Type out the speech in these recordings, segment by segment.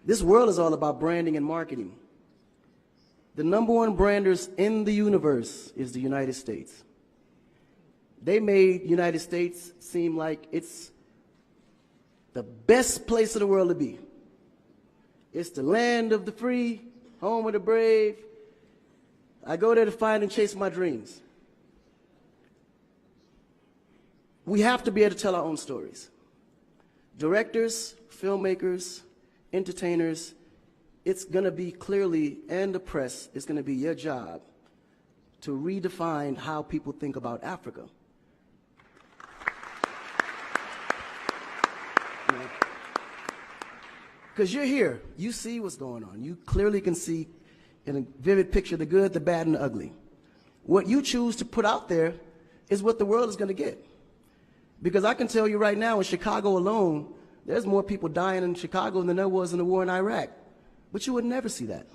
This world is all about branding and marketing. The #1 branders in the universe is the United States. They made the United States seem like it's the best place in the world to be. It's the land of the free, home of the brave. I go there to find and chase my dreams. We have to be able to tell our own stories. Directors, filmmakers, entertainers, it's going to be clearly, and the press, it's going to be your job to redefine how people think about Africa. Because you're here, you see what's going on. You clearly can see in a vivid picture the good, the bad, and the ugly. What you choose to put out there is what the world is going to get. Because I can tell you right now, in Chicago alone, there's more people dying in Chicago than there was in the war in Iraq. But you would never see that.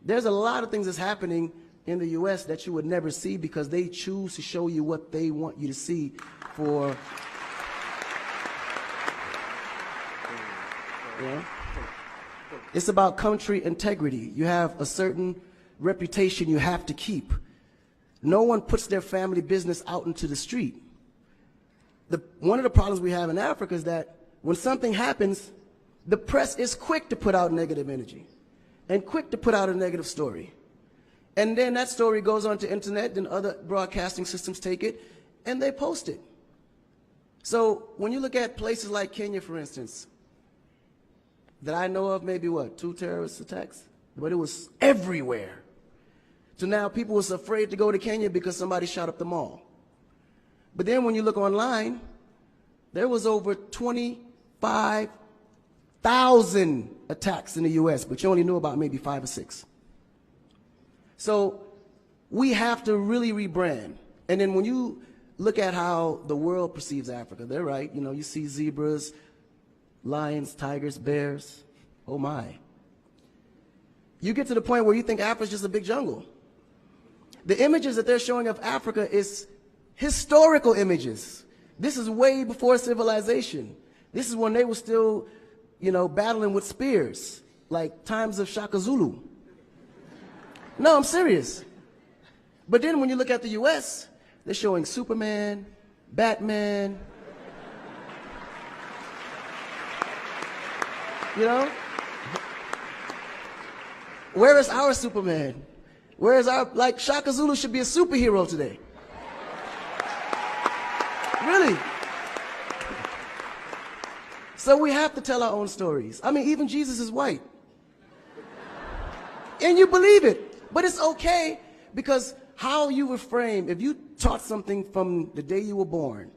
There's a lot of things that's happening in the U.S. that you would never see because they choose to show you what they want you to see for. Yeah. It's about country integrity. You have a certain reputation you have to keep. No one puts their family business out into the street. One of the problems we have in Africa is that when something happens, the press is quick to put out negative energy and quick to put out a negative story. And then that story goes on to internet, and other broadcasting systems take it and they post it. So when you look at places like Kenya, for instance, that I know of, maybe what, 2 terrorist attacks? But it was everywhere. So now people was afraid to go to Kenya because somebody shot up the mall. But then when you look online, there was over 25,000 attacks in the US, but you only knew about maybe 5 or 6. So we have to really rebrand. And then when you look at how the world perceives Africa, they're right. You know, you see zebras, lions, tigers, bears. Oh my. You get to the point where you think Africa's just a big jungle. The images that they're showing of Africa is historical images. This is way before civilization. This is when they were still, you know, battling with spears, like times of Shaka Zulu. No, I'm serious. But then when you look at the US, they're showing Superman, Batman, you know? Where is our Superman? Where is our, like, Shaka Zulu should be a superhero today. Really. So we have to tell our own stories. I mean, even Jesus is white. And you believe it. But it's okay, because how you were framed, if you taught something from the day you were born,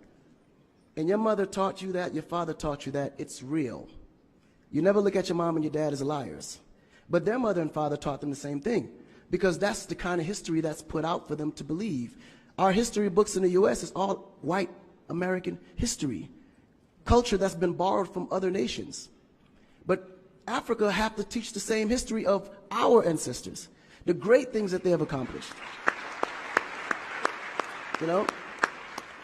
and your mother taught you that, your father taught you that, it's real. You never look at your mom and your dad as liars. But their mother and father taught them the same thing, because that's the kind of history that's put out for them to believe. Our history books in the US is all white American history, culture that's been borrowed from other nations. But Africa have to teach the same history of our ancestors, the great things that they have accomplished. You know?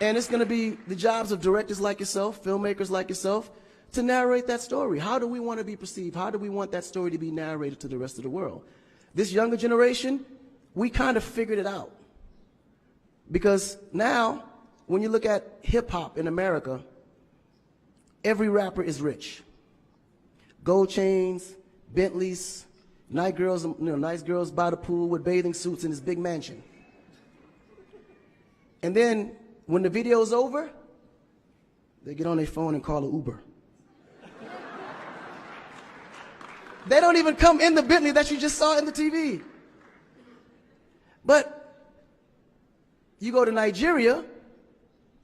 And it's going to be the jobs of directors like yourself, filmmakers like yourself, to narrate that story. How do we want to be perceived? How do we want that story to be narrated to the rest of the world? This younger generation, we kind of figured it out. Because now, when you look at hip-hop in America, every rapper is rich. Gold chains, Bentleys, nice girls by the pool with bathing suits in this big mansion. And then, when the video's over, they get on their phone and call an Uber. They don't even come in the Bentley that you just saw in the TV. But you go to Nigeria,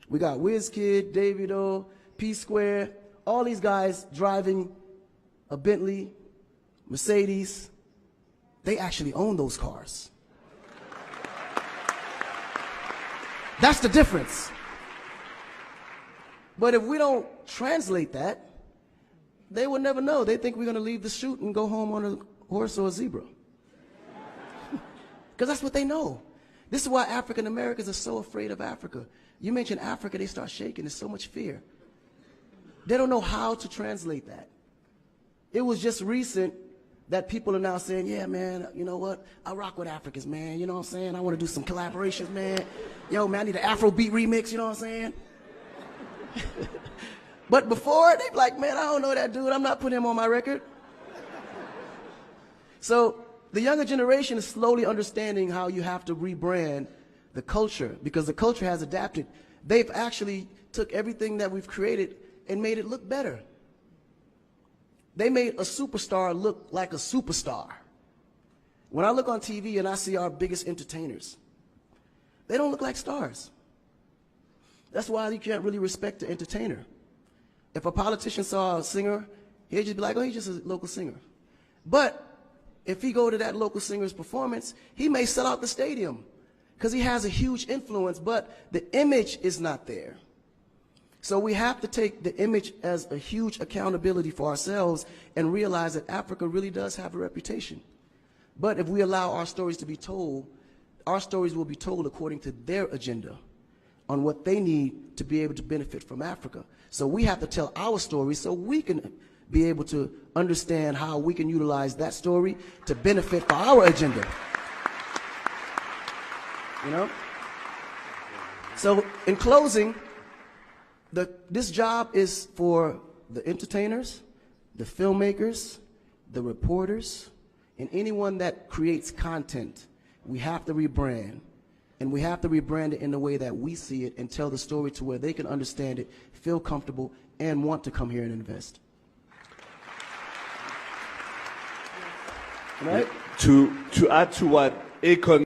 we got Wizkid, Davido, P-Square, all these guys driving a Bentley, Mercedes. They actually own those cars. That's the difference. But if we don't translate that, they will never know. They think we're going to leave the shoot and go home on a horse or a zebra. Because that's what they know. This is why African Americans are so afraid of Africa. You mention Africa, they start shaking. There's so much fear. They don't know how to translate that. It was just recent that people are now saying, yeah, man, you know what? I rock with Africans, man. You know what I'm saying? I want to do some collaborations, man. Yo, man, I need an Afrobeat remix, you know what I'm saying? But before, they be like, man, I don't know that dude. I'm not putting him on my record. So the younger generation is slowly understanding how you have to rebrand the culture, because the culture has adapted. They've actually took everything that we've created and made it look better. They made a superstar look like a superstar. When I look on TV and I see our biggest entertainers, they don't look like stars. That's why you can't really respect the entertainer. If a politician saw a singer, he'd just be like, oh, he's just a local singer. But if he go to that local singer's performance, he may sell out the stadium because he has a huge influence, but the image is not there. So we have to take the image as a huge accountability for ourselves and realize that Africa really does have a reputation. But if we allow our stories to be told, our stories will be told according to their agenda on what they need to be able to benefit from Africa. So we have to tell our story so we can be able to understand how we can utilize that story to benefit for our agenda. You know? So in closing, this job is for the entertainers, the filmmakers, the reporters, and anyone that creates content. We have to rebrand. And we have to rebrand it in the way that we see it and tell the story to where they can understand it, feel comfortable, and want to come here and invest. Right? To add to what Akon